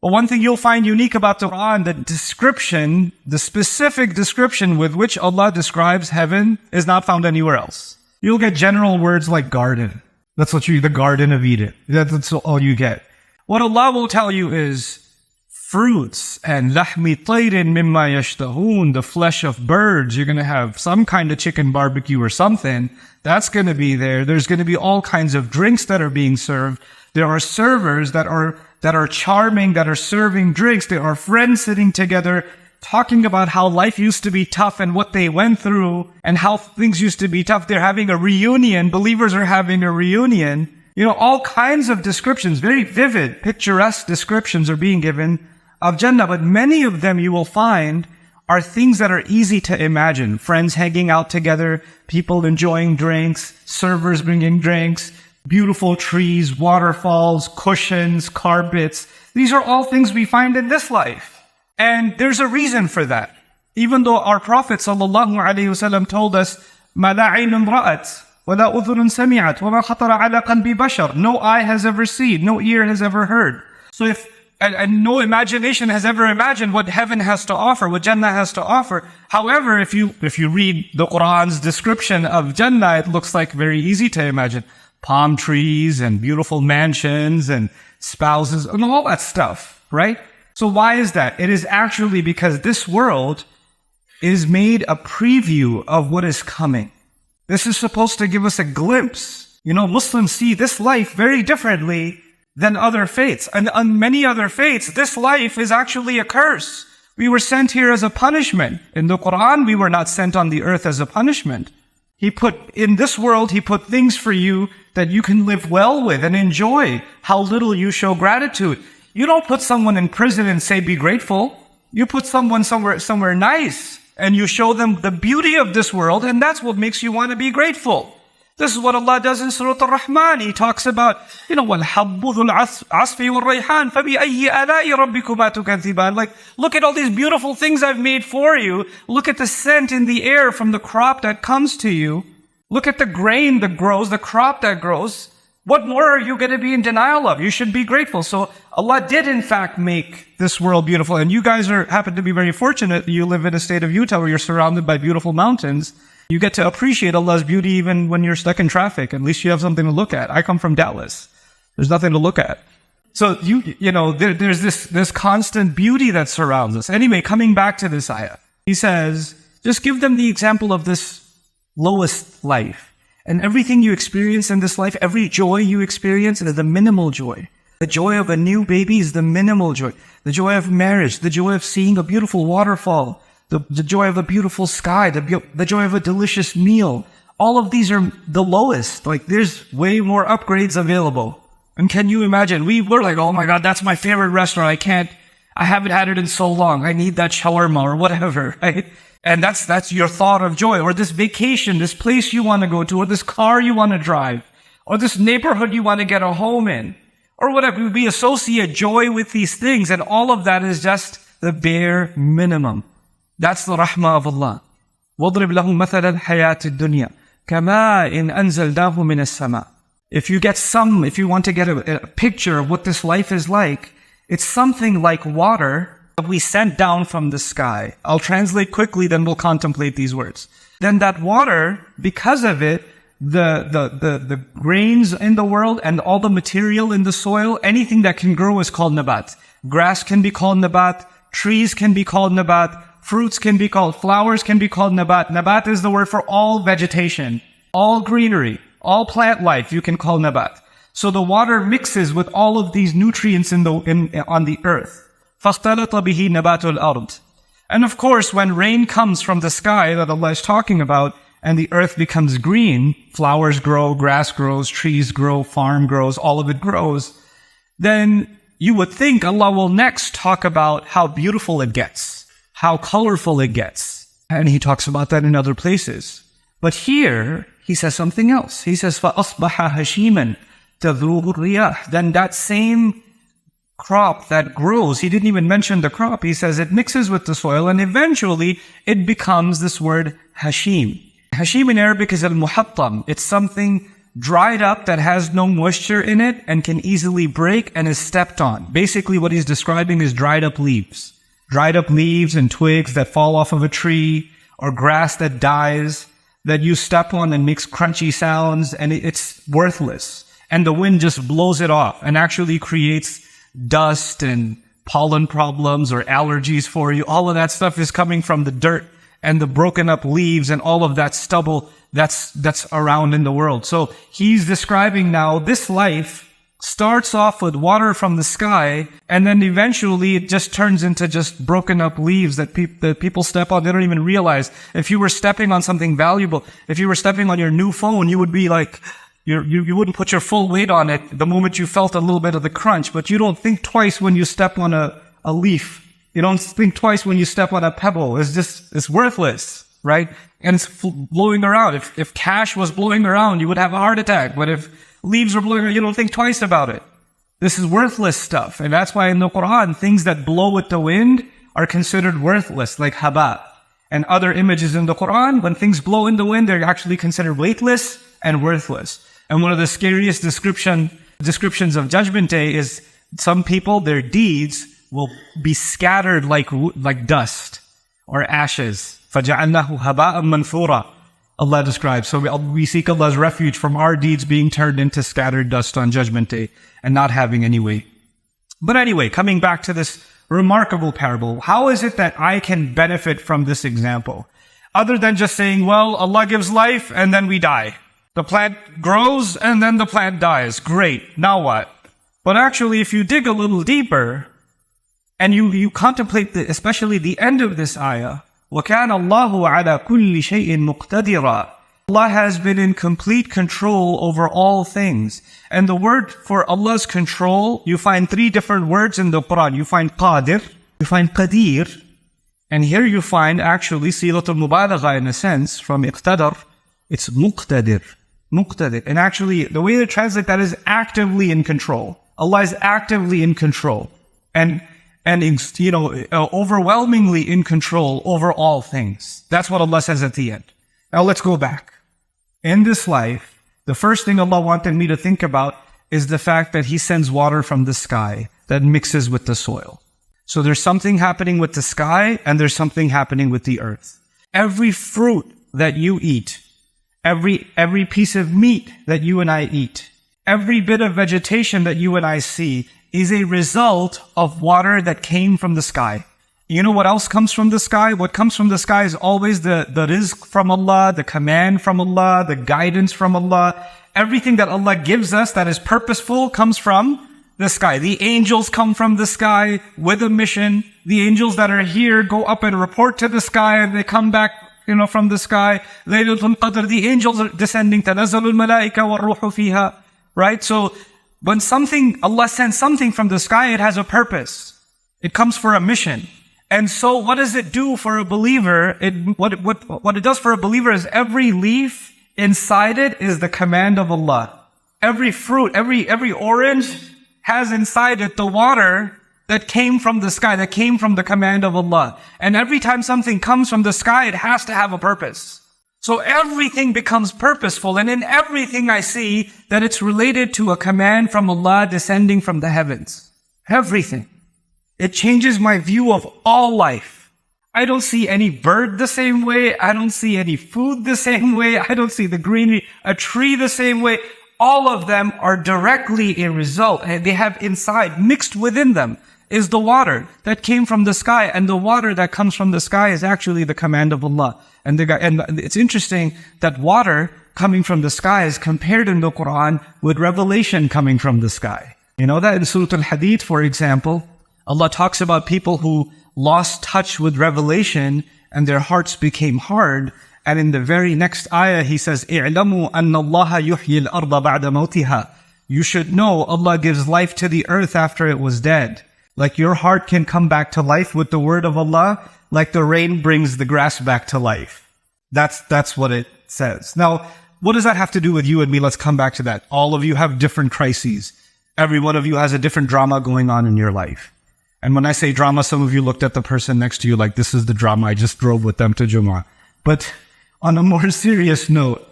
But one thing you'll find unique about the Quran, the description, the specific description with which Allah describes heaven is not found anywhere else. You'll get general words like garden. That's the Garden of Eden. That's all you get. What Allah will tell you is fruits and lahmi tayrin mimma yashtahun, the flesh of birds. You're going to have some kind of chicken barbecue or something. That's going to be there. There's going to be all kinds of drinks that are being served. There are servers that are charming, that are serving drinks. There are friends sitting together talking about how life used to be tough and what they went through and how things used to be tough. They're having a reunion. Believers are having a reunion. All kinds of descriptions, very vivid, picturesque descriptions are being given of Jannah. But many of them you will find are things that are easy to imagine. Friends hanging out together, people enjoying drinks, servers bringing drinks, beautiful trees, waterfalls, cushions, carpets. These are all things we find in this life. And there's a reason for that. Even though our Prophet ﷺ told us, مَا لَا عَيْنٌ رَأَتْ وَلَا أُذُنٌ سَمِعَتْ وَمَا خَطَرَ عَلَى قَلْبِ بَشَرٍ. No eye has ever seen, no ear has ever heard. So and no imagination has ever imagined what heaven has to offer, what Jannah has to offer. However, if you read the Quran's description of Jannah, it looks like very easy to imagine. Palm trees and beautiful mansions and spouses and all that stuff, right? So why is that? It is actually because this world is made a preview of what is coming. This is supposed to give us a glimpse. Muslims see this life very differently than other faiths. And on many other faiths, this life is actually a curse. We were sent here as a punishment. In the Quran, we were not sent on the earth as a punishment. In this world, He put things for you that you can live well with and enjoy. How little you show gratitude. You don't put someone in prison and say, be grateful. You put someone somewhere nice and you show them the beauty of this world, and that's what makes you want to be grateful. This is what Allah does in Surah Al-Rahman. He talks about, وَالْحَبُّ ذُو الْعَصْفِ وَالرَّيْحَانِ فَبِأَيِّ آلَاءِ رَبِّكُمَا تُكَذِّبَانِ. Like, look at all these beautiful things I've made for you. Look at the scent in the air from the crop that comes to you. Look at the grain that grows, the crop that grows. What more are you going to be in denial of? You should be grateful. So Allah did in fact make this world beautiful. And you guys happen to be very fortunate. You live in a state of Utah where you're surrounded by beautiful mountains. You get to appreciate Allah's beauty even when you're stuck in traffic. At least you have something to look at. I come from Dallas. There's nothing to look at. So there's this constant beauty that surrounds us. Anyway, coming back to this ayah, He says, just give them the example of this lowest life. And everything you experience in this life, every joy you experience is the minimal joy. The joy of a new baby is the minimal joy. The joy of marriage, the joy of seeing a beautiful waterfall, the joy of a beautiful sky, the joy of a delicious meal. All of these are the lowest. Like, there's way more upgrades available. And can you imagine? We were like, oh my God, that's my favorite restaurant. I haven't had it in so long. I need that shawarma or whatever, right? And that's your thought of joy, or this vacation, this place you want to go to, or this car you want to drive, or this neighborhood you want to get a home in, or whatever. We associate joy with these things, and all of that is just the bare minimum. That's the rahmah of Allah. وَاضْرِبْ لَهُمْ مَثَلَ الْحَيَاةِ الدُّنْيَا كَمَاءٍ أَنزَلْنَاهُ مِنَ السَّمَاءِ. If you want to get a picture of what this life is like, it's something like water we sent down from the sky. I'll translate quickly, then we'll contemplate these words. Then that water, because of it, the grains in the world and all the material in the soil, anything that can grow is called nabat. Grass can be called nabat, trees can be called nabat, fruits can be called, flowers can be called nabat. Nabat is the word for all vegetation, all greenery, all plant life you can call nabat. So the water mixes with all of these nutrients on the earth. فَاخْتَلَطَ بِهِ نَبَاتُ الْأَرْضِ. And of course, when rain comes from the sky that Allah is talking about, and the earth becomes green, flowers grow, grass grows, trees grow, farm grows, all of it grows, then you would think Allah will next talk about how beautiful it gets, how colorful it gets. And He talks about that in other places. But here, He says something else. He says, فَأَصْبَحَ هَشِيمًا تَذْرُوهُ الرِّيَاحُ. Then that same crop that grows, He didn't even mention the crop. He says it mixes with the soil and eventually it becomes this word hashim. Hashim in Arabic is al-muhattam. It's something dried up that has no moisture in it and can easily break and is stepped on. Basically what he's describing is dried up leaves. Dried up leaves and twigs that fall off of a tree, or grass that dies, that you step on and makes crunchy sounds, and it's worthless. And the wind just blows it off and actually creates dust and pollen problems or allergies for you. All of that stuff is coming from the dirt and the broken up leaves and all of that stubble that's around in the world. So he's describing now this life starts off with water from the sky, and then eventually it just turns into just broken up leaves that people step on. They don't even realize. If you were stepping on something valuable, if you were stepping on your new phone, you would be like, you wouldn't put your full weight on it the moment you felt a little bit of the crunch, but you don't think twice when you step on a leaf. You don't think twice when you step on a pebble. It's worthless, right? And it's blowing around. If cash was blowing around, you would have a heart attack. But if leaves were blowing around, you don't think twice about it. This is worthless stuff. And that's why in the Quran, things that blow with the wind are considered worthless, like haba. And other images in the Quran, when things blow in the wind, they're actually considered weightless and worthless. And one of the scariest descriptions of Judgment Day is some people, their deeds will be scattered like dust or ashes. فَجَعَلْنَاهُ هَبَاءً مَنْثُورًا. Allah describes. So we seek Allah's refuge from our deeds being turned into scattered dust on Judgment Day and not having any weight. But anyway, coming back to this remarkable parable, how is it that I can benefit from this example? Other than just saying, well, Allah gives life and then we die. The plant grows and then the plant dies. Great. Now what? But actually, if you dig a little deeper and you contemplate especially the end of this ayah, وَكَانَ اللَّهُ عَلَى كُلِّ شَيْءٍ مُقْتَدِرًا. Allah has been in complete control over all things. And the word for Allah's control, you find 3 different words in the Quran. You find qadir, you find qadir, and here you find actually silatul mubalagha in a sense from iqtadar. It's muqtadir. Muqtadir. And actually, the way to translate that is actively in control. Allah is actively in control. And overwhelmingly in control over all things. That's what Allah says at the end. Now let's go back. In this life, the first thing Allah wanted me to think about is the fact that He sends water from the sky that mixes with the soil. So there's something happening with the sky and there's something happening with the earth. Every fruit that you eat, every piece of meat that you and I eat, every bit of vegetation that you and I see is a result of water that came from the sky. You know what else comes from the sky? What comes from the sky is always the rizq from Allah, the command from Allah, the guidance from Allah. Everything that Allah gives us that is purposeful comes from the sky. The angels come from the sky with a mission. The angels that are here go up and report to the sky and they come back, from the sky. Laylatul Qadr, the angels are descending. تَنَزَّلُ الْمَلَائِكَ وَالْرُوحُ فِيهَا. Right? So, when Allah sends something from the sky, it has a purpose. It comes for a mission. And so what does it do for a believer? What it does for a believer is every leaf inside it is the command of Allah. Every fruit, every orange has inside it the water that came from the sky, that came from the command of Allah. And every time something comes from the sky, it has to have a purpose. So everything becomes purposeful, and in everything I see that it's related to a command from Allah descending from the heavens. Everything. It changes my view of all life. I don't see any bird the same way. I don't see any food the same way. I don't see the greenery, a tree the same way. All of them are directly a result, and they have inside, mixed within them, is the water that came from the sky, and the water that comes from the sky is actually the command of Allah. And it's interesting that water coming from the sky is compared in the Quran with revelation coming from the sky. You know that in Surah Al-Hadid, for example, Allah talks about people who lost touch with revelation and their hearts became hard. And in the very next ayah, He says, "I'lamu anna Allah yuhyi al-arda ba'da mawtiha." You should know Allah gives life to the earth after it was dead. Like your heart can come back to life with the word of Allah, like the rain brings the grass back to life. That's what it says. Now, what does that have to do with you and me? Let's come back to that. All of you have different crises. Every one of you has a different drama going on in your life. And when I say drama, some of you looked at the person next to you like, this is the drama, I just drove with them to Jummah. But on a more serious note,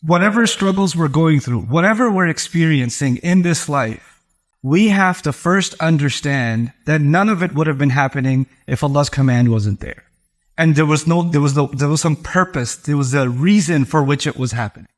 whatever struggles we're going through, whatever we're experiencing in this life, we have to first understand that none of it would have been happening if Allah's command wasn't there. And there was some purpose, there was a reason for which it was happening.